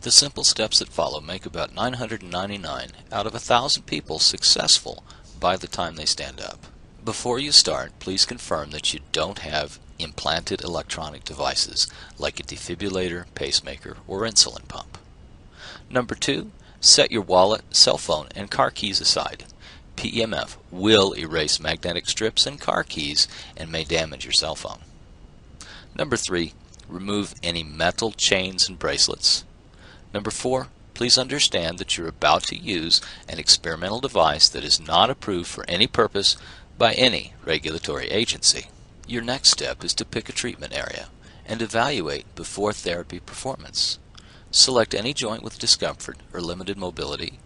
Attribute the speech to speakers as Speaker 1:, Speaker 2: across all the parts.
Speaker 1: The simple steps that follow make about 999 out of 1,000 people successful by the time they stand up. Before you start, please confirm that you don't have implanted electronic devices like a defibrillator, pacemaker, or insulin pump. Number 2, set your wallet, cell phone, and car keys aside. PEMF will erase magnetic strips and car keys and may damage your cell phone. Number 3, remove any metal chains and bracelets. Number 4, please understand that you're about to use an experimental device that is not approved for any purpose by any regulatory agency. Your next step is to pick a treatment area and evaluate before therapy performance. Select any joint with discomfort or limited mobility.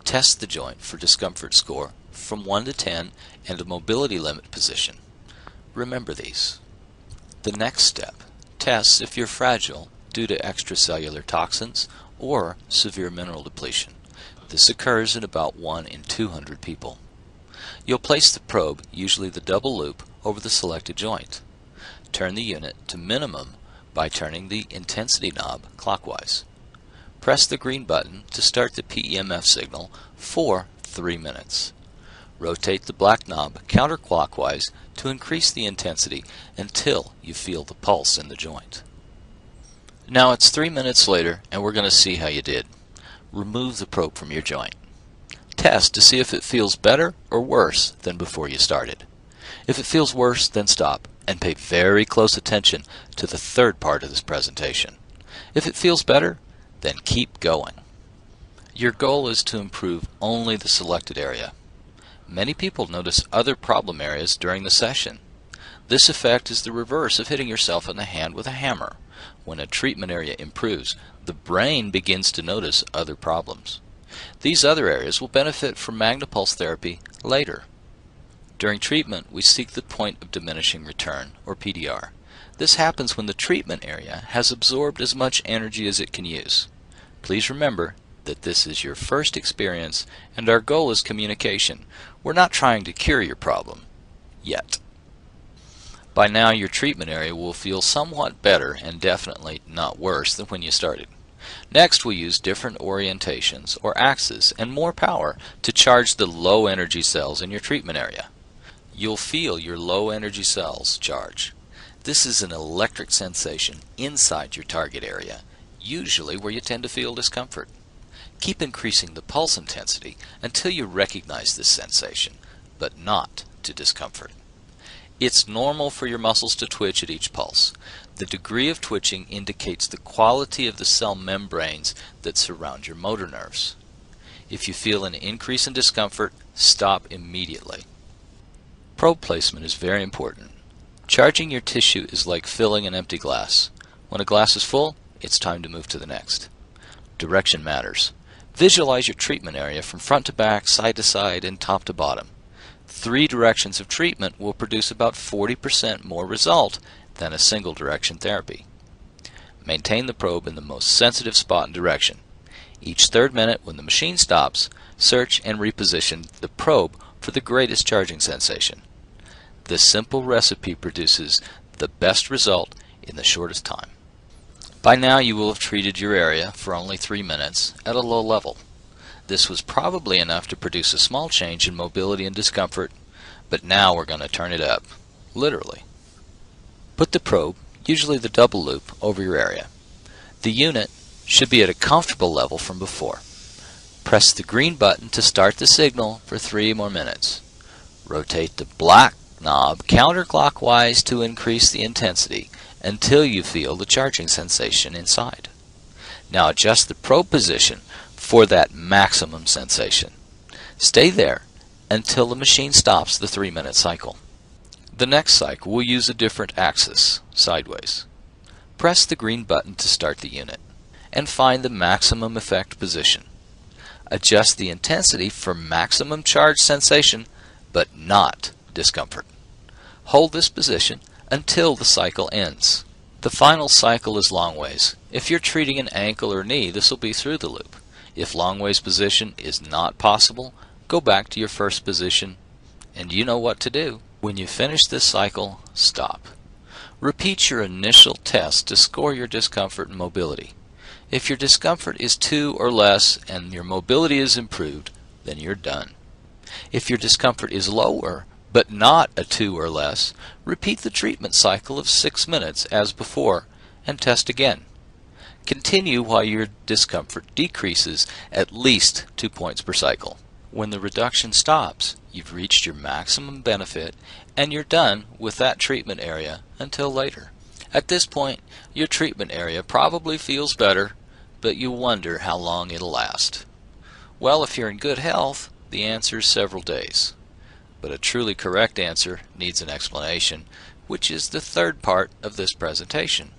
Speaker 1: Test the joint for discomfort score from 1 to 10 and a mobility limit position. Remember these. The next step tests if you're fragile due to extracellular toxins or severe mineral depletion. This occurs in about 1 in 200 people. You'll place the probe, usually the double loop, over the selected joint. Turn the unit to minimum by turning the intensity knob clockwise. Press the green button to start the PEMF signal for 3 minutes. Rotate the black knob counterclockwise to increase the intensity until you feel the pulse in the joint. Now it's 3 minutes later and we're going to see how you did. Remove the probe from your joint. Test to see if it feels better or worse than before you started. If it feels worse, then stop and pay very close attention to the third part of this presentation. If it feels better, then keep going. Your goal is to improve only the selected area. Many people notice other problem areas during the session. This effect is the reverse of hitting yourself in the hand with a hammer. When a treatment area improves, the brain begins to notice other problems. These other areas will benefit from magnipulse therapy later. During treatment, we seek the point of diminishing return, or PDR. This happens when the treatment area has absorbed as much energy as it can use. Please remember that this is your first experience and our goal is communication. We're not trying to cure your problem yet. By now your treatment area will feel somewhat better and definitely not worse than when you started. Next we'll use different orientations or axes and more power to charge the low energy cells in your treatment area. You'll feel your low energy cells charge. This is an electric sensation inside your target area, usually where you tend to feel discomfort. Keep increasing the pulse intensity until you recognize this sensation, but not to discomfort. It's normal for your muscles to twitch at each pulse. The degree of twitching indicates the quality of the cell membranes that surround your motor nerves. If you feel an increase in discomfort, stop immediately. Probe placement is very important. Charging your tissue is like filling an empty glass. When a glass is full, it's time to move to the next. Direction matters. Visualize your treatment area from front to back, side to side, and top to bottom. 3 directions of treatment will produce about 40% more result than a single direction therapy. Maintain the probe in the most sensitive spot and direction. Each third minute when the machine stops, search and reposition the probe for the greatest charging sensation. This simple recipe produces the best result in the shortest time. By now you will have treated your area for only 3 minutes at a low level. This was probably enough to produce a small change in mobility and discomfort, but now we're going to turn it up, literally. Put the probe, usually the double loop, over your area. The unit should be at a comfortable level from before. Press the green button to start the signal for 3 more minutes. Rotate the black knob counterclockwise to increase the intensity until you feel the charging sensation inside. Now adjust the probe position for that maximum sensation. Stay there until the machine stops the 3-minute cycle. The next cycle we'll use a different axis, sideways. Press the green button to start the unit and find the maximum effect position. Adjust the intensity for maximum charge sensation but not discomfort. Hold this position until the cycle ends. The final cycle is long ways. If you're treating an ankle or knee, this will be through the loop. If long ways position is not possible, go back to your first position and you know what to do. When you finish this cycle, stop. Repeat your initial test to score your discomfort and mobility. If your discomfort is 2 or less and your mobility is improved, then you're done. If your discomfort is lower but not a 2 or less, repeat the treatment cycle of 6 minutes as before and test again. Continue while your discomfort decreases at least 2 points per cycle. When the reduction stops, you've reached your maximum benefit and you're done with that treatment area until later. At this point, your treatment area probably feels better, but you wonder how long it'll last. Well, if you're in good health, the answer is several days. But a truly correct answer needs an explanation, which is the third part of this presentation.